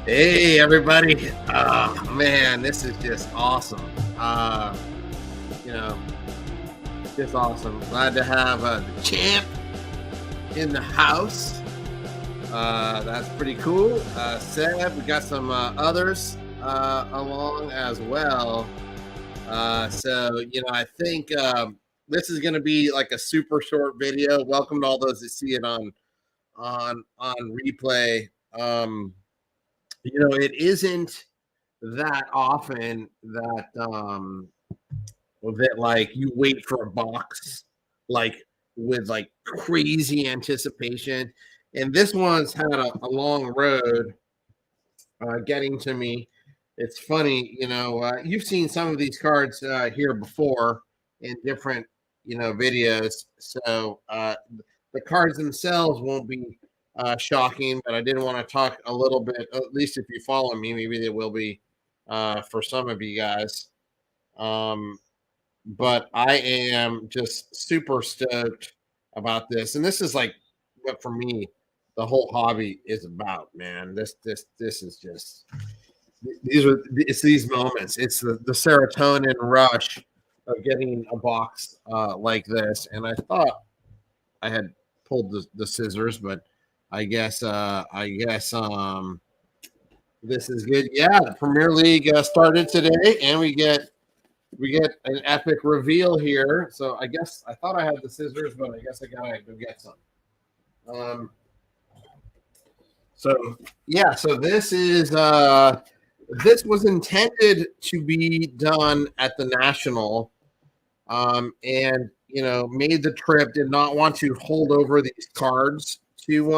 Hey everybody. Man, this is just awesome. You know, just awesome. Glad to have the champ in the house. That's pretty cool. Seb, we got some others along as well. I think this is going to be like a super short video. Welcome to all those that see it on replay. It isn't that often that like you wait for a box like with like crazy anticipation, and this one's had a long road getting to me. It's funny, you've seen some of these cards here before in different videos, so the cards themselves won't be shocking, but I did want to talk a little bit, at least if you follow me, maybe they will be for some of you guys. But I am just super stoked about this. And this is like what for me the whole hobby is about, man. This is just it's these moments. It's the serotonin rush of getting a box like this. And I thought I had pulled the scissors, but I guess this is good. Yeah, the Premier League started today, and we get an epic reveal here. So I guess I thought I had the scissors, but I guess I gotta go get some. So this is this was intended to be done at the National, and made the trip. Did not want to hold over these cards to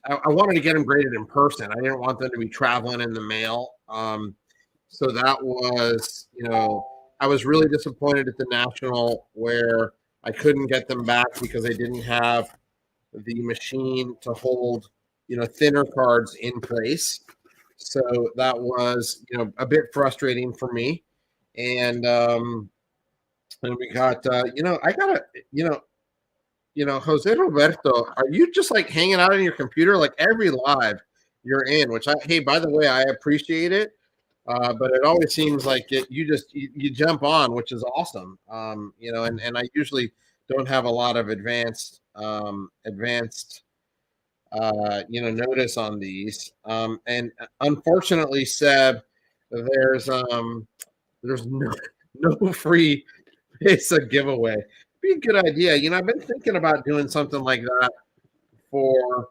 I wanted to get them graded in person. I didn't want them to be traveling in the mail. So that was, I was really disappointed at the National where I couldn't get them back because I didn't have the machine to hold, thinner cards in place. So that was, a bit frustrating for me. And we got, I got to, Jose Roberto, are you just like hanging out on your computer like every live you're in? Which hey, by the way, I appreciate it, but it always seems like you jump on, which is awesome. And I usually don't have a lot of advanced notice on these. And unfortunately, Seb, there's no free PSA giveaway. Be a good idea. I've been thinking about doing something like that for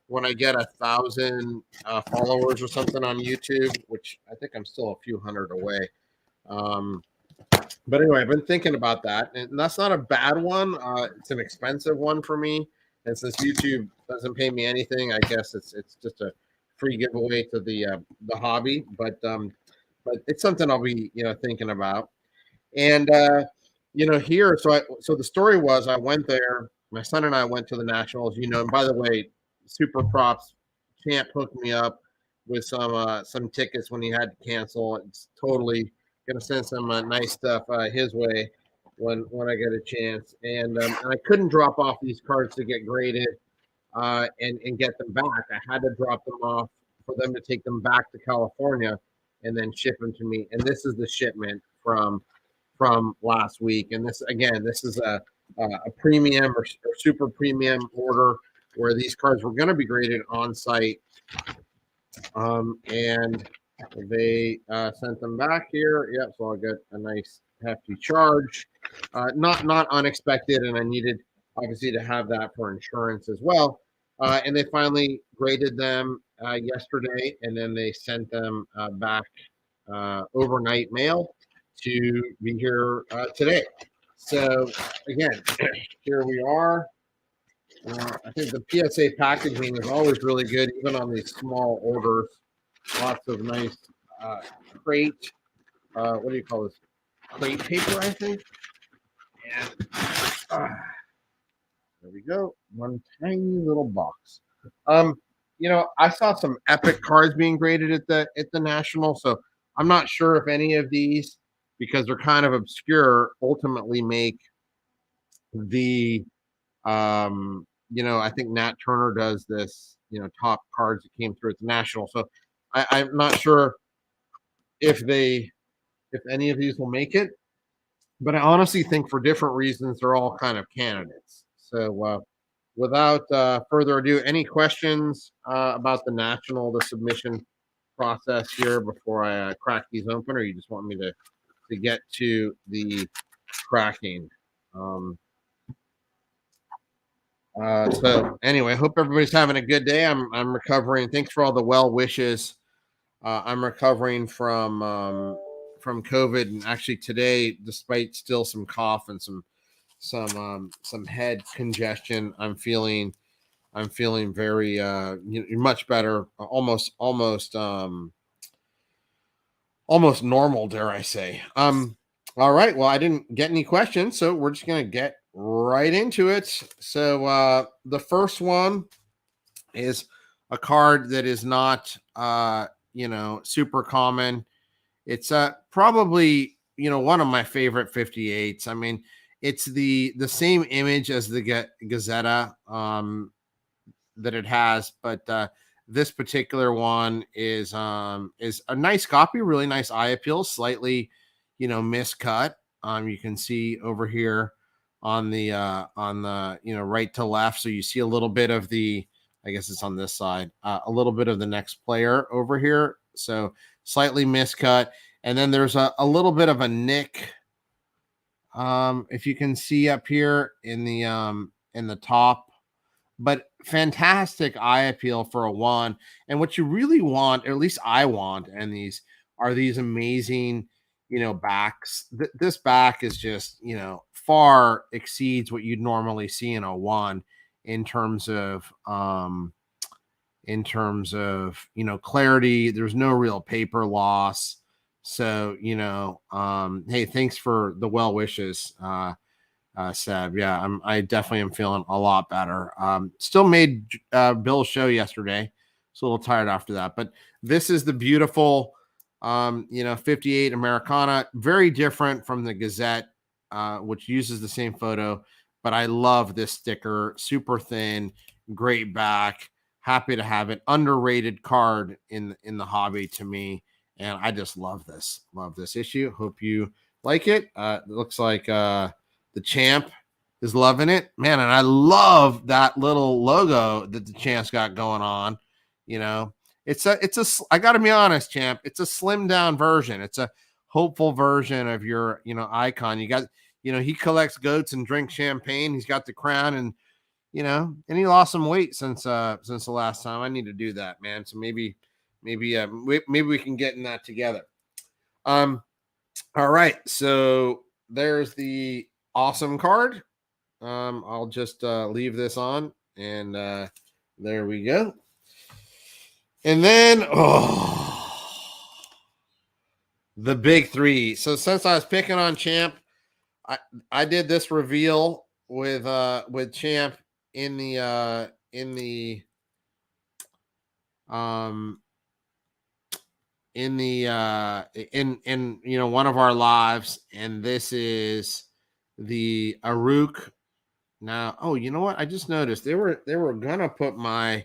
when I get 1,000 followers or something on YouTube, which I think I'm still a few hundred away. But anyway, I've been thinking about that, and that's not a bad one. It's an expensive one for me, and since YouTube doesn't pay me anything, I guess it's just a free giveaway to the hobby. But it's something I'll be thinking about. And here, so the story was I went there. My son and I went to the Nationals. And by the way, super props. Champ hooked me up with some tickets when he had to cancel. It's totally gonna send some nice stuff his way when I get a chance. And I couldn't drop off these cards to get graded and get them back. I had to drop them off for them to take them back to California and then ship them to me. And this is the shipment from last week. And this is a premium or super premium order where these cards were going to be graded on site. And they sent them back here. Yep. So I'll get a nice hefty charge. Not unexpected. And I needed obviously to have that for insurance as well. And they finally graded them yesterday, and then they sent them back overnight mail to be here today. So again, here we are. I think the PSA packaging is always really good, even on these small orders. Lots of nice uh, crate. What do you call this? Crate paper, I think. And there we go. One tiny little box. Um, I saw some epic cards being graded at the national, so I'm not sure if any of these, because they're kind of obscure, ultimately make the I think Nat Turner does this, top cards that came through at the national. So I'm not sure if if any of these will make it, but I honestly think for different reasons they're all kind of candidates. So without further ado, any questions about the national, the submission process here before I crack these open, or you just want me to get to the cracking? Um, so anyway, hope everybody's having a good day. I'm recovering. Thanks for all the well wishes. I'm recovering from COVID, and actually today, despite still some cough and some head congestion, I'm feeling very much better, almost normal, dare I say. All right, well, I didn't get any questions, so we're just gonna get right into it. So the first one is a card that is not super common. It's probably one of my favorite 58s. I mean, it's the same image as the Gazetta that it has, but this particular one is a nice copy, really nice eye appeal, slightly miscut. You can see over here on the right to left, so you see a little bit of the, I guess it's on this side, a little bit of the next player over here, so slightly miscut. And then there's a little bit of a nick, if you can see up here in the top, but fantastic eye appeal for a one. And what you really want, or at least I want, and these are these amazing, backs. This back is just, far exceeds what you'd normally see in a one in terms of clarity. There's no real paper loss. So, hey, thanks for the well wishes, Seb. Yeah, I definitely am feeling a lot better. Still made Bill's show yesterday. So a little tired after that. But this is the beautiful 58 Americana. Very different from the Gazette, which uses the same photo. But I love this sticker. Super thin, great back. Happy to have it. Underrated card in the hobby to me. And I just love this issue. Hope you like it. It looks like the champ is loving it, man. And I love that little logo that the champ's got going on. I gotta be honest, champ, it's a slimmed down version. It's a hopeful version of your, icon. You got, he collects goats and drinks champagne. He's got the crown, and he lost some weight since the last time. I need to do that, man. So maybe we can get in that together. All right, so there's the awesome card. I'll just leave this on, and there we go. And then the big three. So since I was picking on champ, I did this reveal with champ in one of our lives, and this is the Aruk. Now, you know what? I just noticed they were gonna put my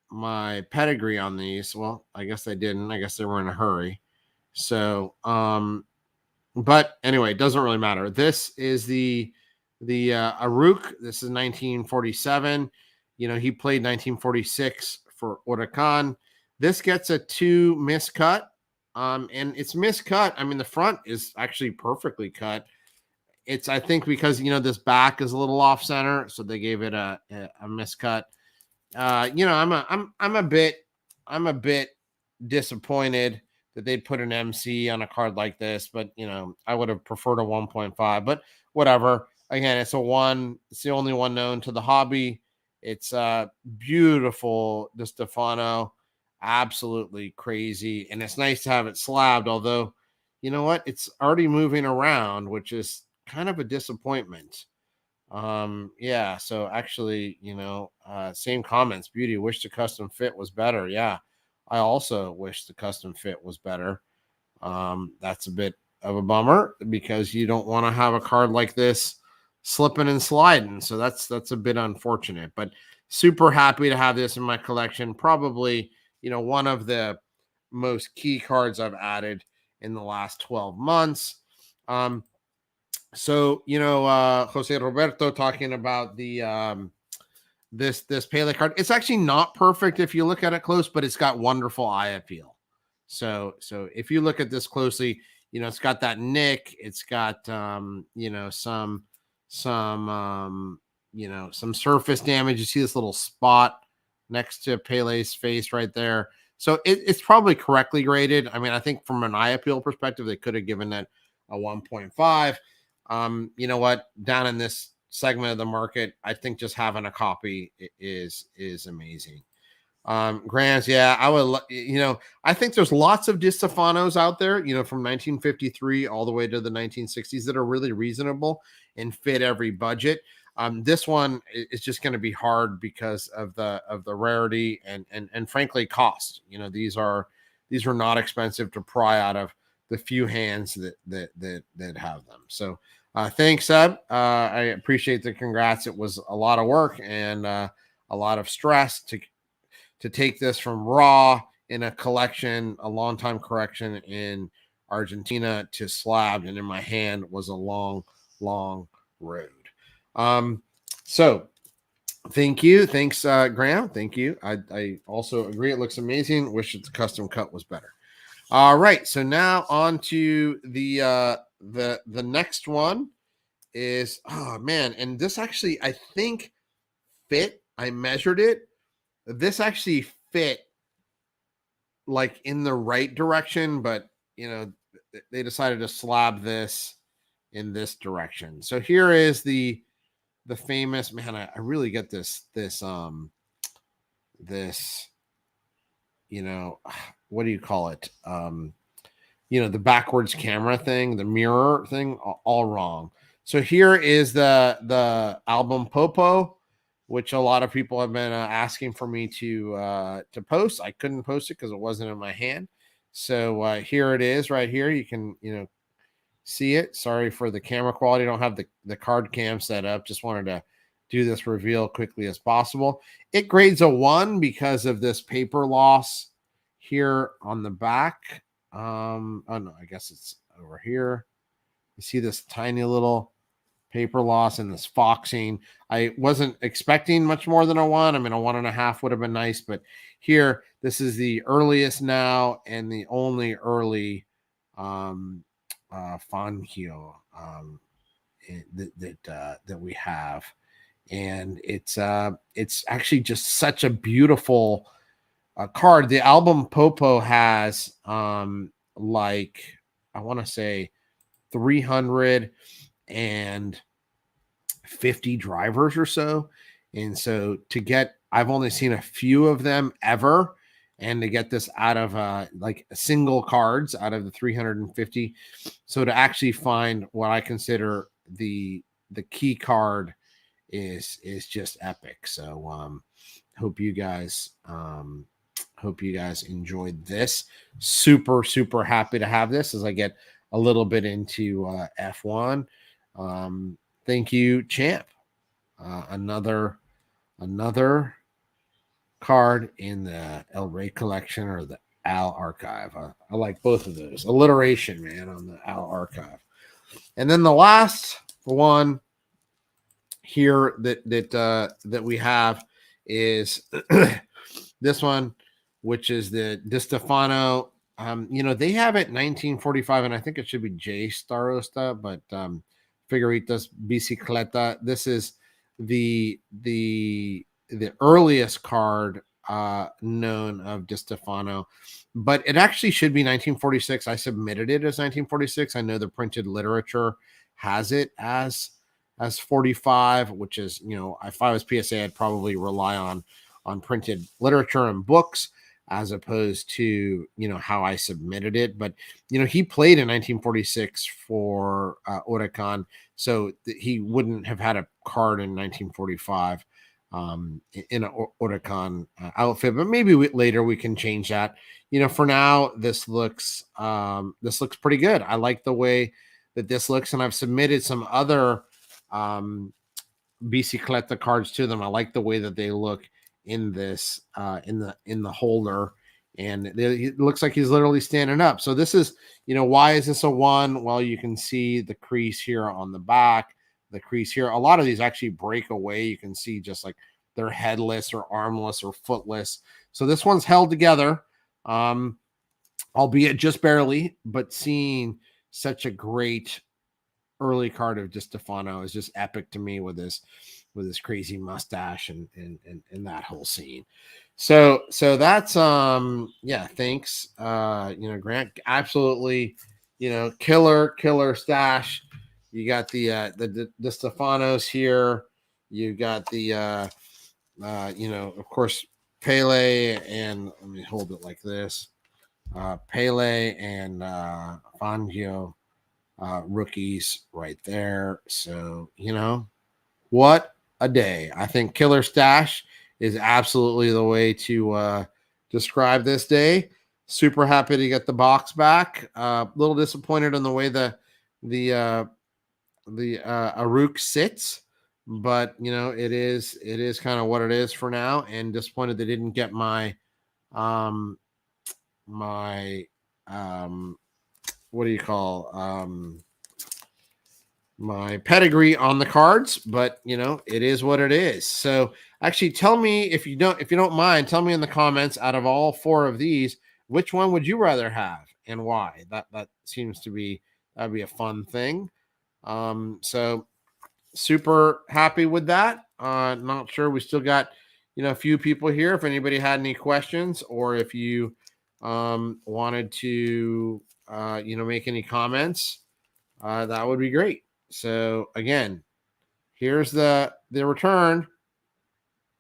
my pedigree on these. Well, I guess they didn't. I guess they were in a hurry. So, but anyway, it doesn't really matter. This is the Aruk. This is 1947. He played 1946 for Huracan. This gets a 2 miscut. And it's miscut. I mean, the front is actually perfectly cut. it's, I think, because this back is a little off center, so they gave it a miscut. I'm a bit disappointed that they put an MC on a card like this, but I would have preferred a 1.5, but whatever. Again, it's a one. It's the only one known to the hobby. It's beautiful, De Stefano, absolutely crazy, and it's nice to have it slabbed. Although, you know what, it's already moving around, which is kind of a disappointment. Yeah, so actually, same comments. Beauty, wish the custom fit was better. Yeah, I also wish the custom fit was better. That's a bit of a bummer because you don't want to have a card like this slipping and sliding. So that's a bit unfortunate, but super happy to have this in my collection. Probably, one of the most key cards I've added in the last 12 months. So, Jose Roberto talking about the this Pele card. It's actually not perfect if you look at it close, but it's got wonderful eye appeal. So if you look at this closely, it's got that nick, it's got some some surface damage. You see this little spot next to Pele's face right there. So it's probably correctly graded. I mean, I think from an eye appeal perspective, they could have given it a 1.5. You know what? Down in this segment of the market, I think just having a copy is amazing. Grants, yeah, I would. I think there's lots of Di Stefanos out there, from 1953 all the way to the 1960s that are really reasonable and fit every budget. This one is just going to be hard because of the rarity and frankly cost. These are not expensive to pry out of the few hands that have them. So thanks, Seb. I appreciate the congrats. It was a lot of work and a lot of stress to take this from raw in a collection, a long time collection in Argentina to slabbed and in my hand was a long road. So thank you. Thanks, Graham. Thank you. I also agree. It looks amazing. Wish its custom cut was better. All right. So now on to the next one is, oh man. And this actually, I think fit. I measured it. This actually fit like in the right direction, but they decided to slab this in this direction. So here is the famous, man, I really get this what do you call it? The backwards camera thing, the mirror thing, all wrong. So here is the album Popo, which a lot of people have been asking for me to post. I couldn't post it because it wasn't in my hand. So here it is right here. You can, see it. Sorry for the camera quality. I don't have the card cam set up. Just wanted to do this reveal quickly as possible. It grades a 1 because of this paper loss here on the back. Oh no, I guess it's over here. You see this tiny little paper loss and this foxing. I wasn't expecting much more than a 1. I mean, a 1.5 would have been nice, but here, this is the earliest now and the only early Fangio that we have, and it's actually just such a beautiful card. The album Popo has like I want to say 350 drivers or so, and so I've only seen a few of them ever. And to get this out of like single cards out of the 350, so to actually find what I consider the key card is just epic. So hope you guys enjoyed this. Super happy to have this as I get a little bit into F1. Thank you, champ. Another card in the El Rey collection or the Al archive. I like both of those. Alliteration, man, on the Al archive. And then the last one here that we have is this one, which is the Di Stefano. They have it 1945, and I think it should be J Starosta, but Figuritas Bicicleta. This is the earliest card known of Di Stefano, but it actually should be 1946. I submitted it as 1946. I know the printed literature has it as 45, which is, you know, if I was PSA, I'd probably rely on printed literature and books as opposed to, you know, how I submitted it. But, you know, he played in 1946 for Huracan, so he wouldn't have had a card in 1945 in an Huracan outfit. But maybe later we can change that. You know, for now, this looks pretty good. I like the way that this looks, and I've submitted some other bicicleta cards to them. I like the way that they look in this in the holder, and it looks like he's literally standing up. So this is, you know, why is this a 1? Well, you can see the crease here on the back, the crease here. A lot of these actually break away. You can see just like they're headless or armless or footless. So this one's held together, albeit just barely, but seeing such a great early card of Di Stefano is just epic to me with his crazy mustache and that whole scene. So that's yeah, thanks. You know, Grant, absolutely, you know, killer stash. You got the Di Stefanos here. You got the you know, of course, Pele, and let me hold it like this. Pele and Fangio rookies right there. So, you know, what a day. I think killer stash is absolutely the way to describe this day. Super happy to get the box back. A little disappointed in the way the Aruk sits, but you know, it is kind of what it is for now, and disappointed they didn't get my what do you call my pedigree on the cards, but you know, it is what it is. So actually tell me, if you don't mind, tell me in the comments, out of all 4 of these, which one would you rather have and why? That seems to be, that'd be a fun thing. So super happy with that. Not sure, we still got, you know, a few people here. If anybody had any questions, or if you wanted to you know, make any comments, that would be great. So again, here's the return.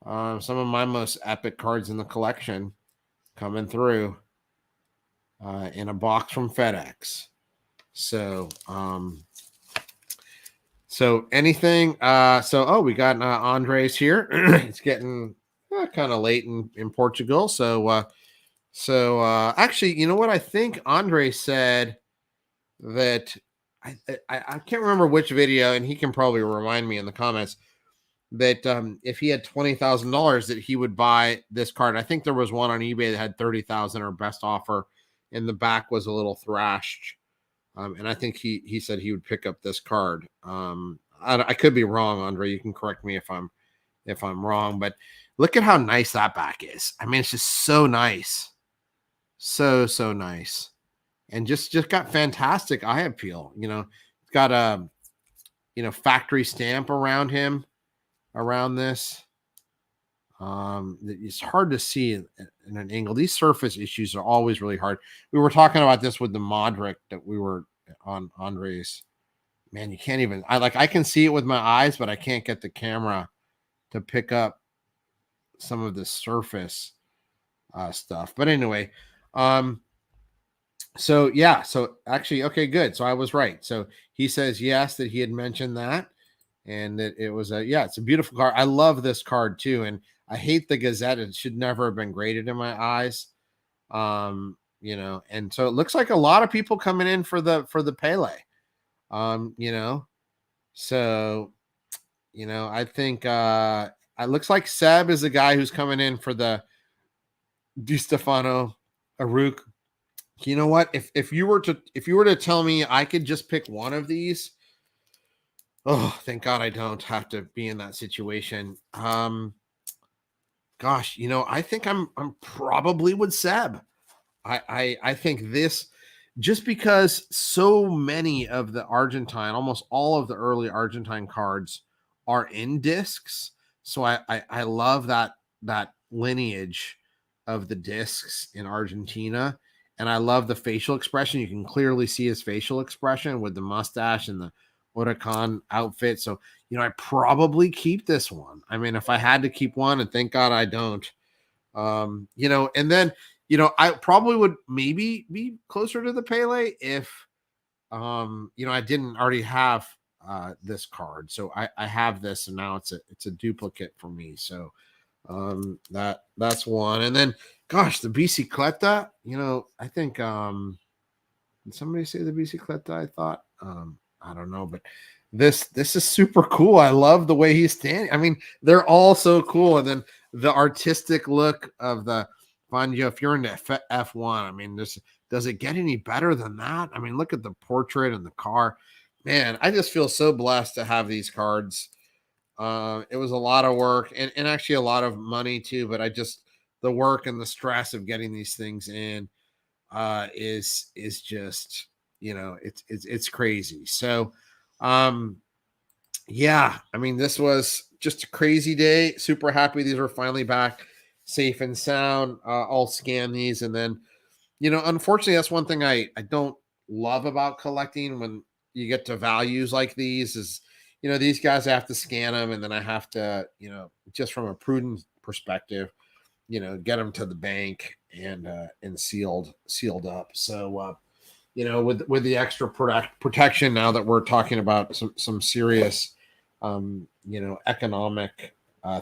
Some of my most epic cards in the collection coming through in a box from FedEx. So so anything, oh, we got Andres here. It's getting kind of late in Portugal. So actually, you know what? I think Andre said that I can't remember which video, and he can probably remind me in the comments, that if he had $20,000 that he would buy this card. I think there was one on eBay that had 30,000 or best offer, and the back was a little thrashed. And I think he said he would pick up this card. I could be wrong, Andre. You can correct me if I'm wrong, but look at how nice that back is. I mean, it's just so nice. So nice. And just got fantastic eye appeal. You know, it's got a, you know, factory stamp around him, around this. It's hard to see in an angle. These surface issues are always really hard. We were talking about this with the Modric that we were on Andres. Man, you can't even, I can see it with my eyes, but I can't get the camera to pick up some of the surface stuff. But anyway, so yeah, so actually, okay, good. So I was right. So he says yes, that he had mentioned that, and that it was it's a beautiful card. I love this card too, and I hate the Gazette. It should never have been graded in my eyes. You know, and so it looks like a lot of people coming in for the Pele. You know, so you know, I think it looks like Seb is the guy who's coming in for the Di Stefano Aruk. You know what? If you were to tell me I could just pick one of these, oh, thank God I don't have to be in that situation. Gosh, you know, I think I'm probably with Seb. I think this just because so many of the Argentine, almost all of the early Argentine cards are in discs. So I love that lineage of the discs in Argentina. And I love the facial expression. You can clearly see his facial expression with the mustache and the Huracan outfit. So, I probably keep this one. I mean, if I had to keep one, and thank God I don't, and then, I probably would maybe be closer to the Pele if, I didn't already have this card. So I have this, and now it's a duplicate for me. So that's one. And then, gosh, the bicicleta, I think, did somebody say the bicicleta? I thought, I don't know, but this is super cool. I love the way he's standing. I mean, they're all so cool. And then the artistic look of the Fangio, if you're into F1, I mean, does it get any better than that? I mean, look at the portrait and the car. Man, I just feel so blessed to have these cards. It was a lot of work and actually a lot of money too, but the work and the stress of getting these things in is just, it's crazy. So yeah, I mean, this was just a crazy day. Super happy these are finally back safe and sound. I'll scan these, and then, unfortunately, that's one thing I don't love about collecting when you get to values like these is, these guys, I have to scan them, and then I have to, just from a prudent perspective, get them to the bank and sealed up. So with the extra protection, now that we're talking about some serious economic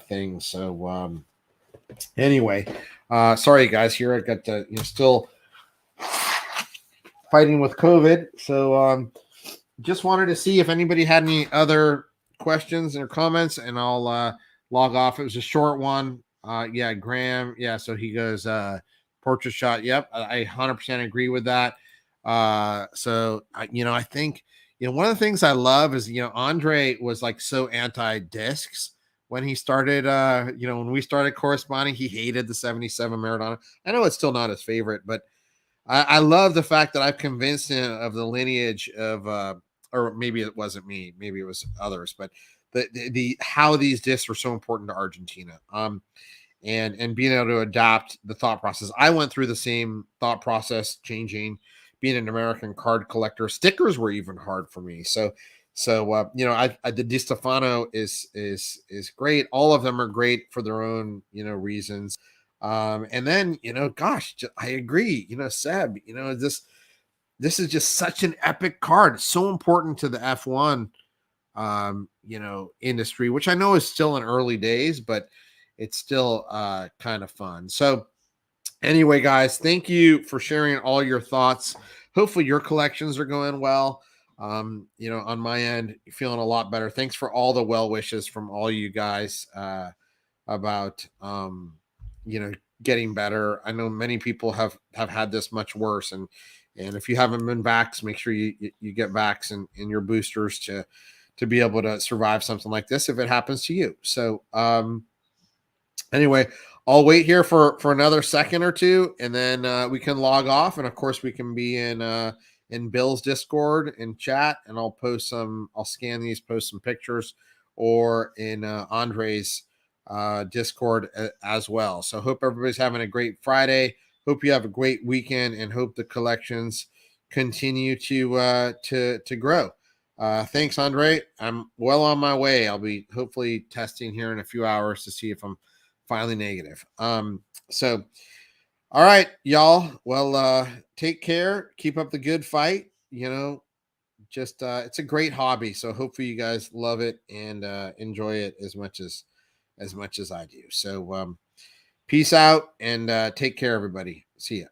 things. So anyway, sorry guys, here I got to still fighting with COVID. So just wanted to see if anybody had any other questions or comments, and I'll log off. It was a short one. Yeah, Graham. Yeah, so he goes portrait shot. Yep, I 100% agree with that. So I think one of the things I love is Andre was like so anti discs when he started. When we started corresponding, he hated the 77 Maradona. I know it's still not his favorite, but I love the fact that I've convinced him of the lineage of, or maybe it wasn't me, maybe it was others, but the how these discs are so important to Argentina. And being able to adapt the thought process. I went through the same thought process, changing, being an American card collector. Stickers were even hard for me. So the Di Stefano is great. All of them are great for their own reasons. And then gosh, I agree. Seb, this is just such an epic card. It's so important to the F1 industry, which I know is still in early days, but it's still kind of fun. So anyway, guys, thank you for sharing all your thoughts. Hopefully your collections are going well. On my end, feeling a lot better. Thanks for all the well wishes from all you guys about getting better. I know many people have had this much worse, and if you haven't been vaxxed, make sure you get vaxxed and your boosters to be able to survive something like this if it happens to you. So anyway, I'll wait here for another second or two, and then we can log off. And of course, we can be in Bill's Discord and chat, and I'll scan these, post some pictures, or in Andre's Discord as well. So hope everybody's having a great Friday. Hope you have a great weekend, and hope the collections continue to grow. Thanks, Andre. I'm well on my way. I'll be hopefully testing here in a few hours to see if I'm finally negative. So all right, y'all. Well, take care. Keep up the good fight. Just it's a great hobby. So hopefully you guys love it and enjoy it as much as I do. So peace out and take care, everybody. See ya.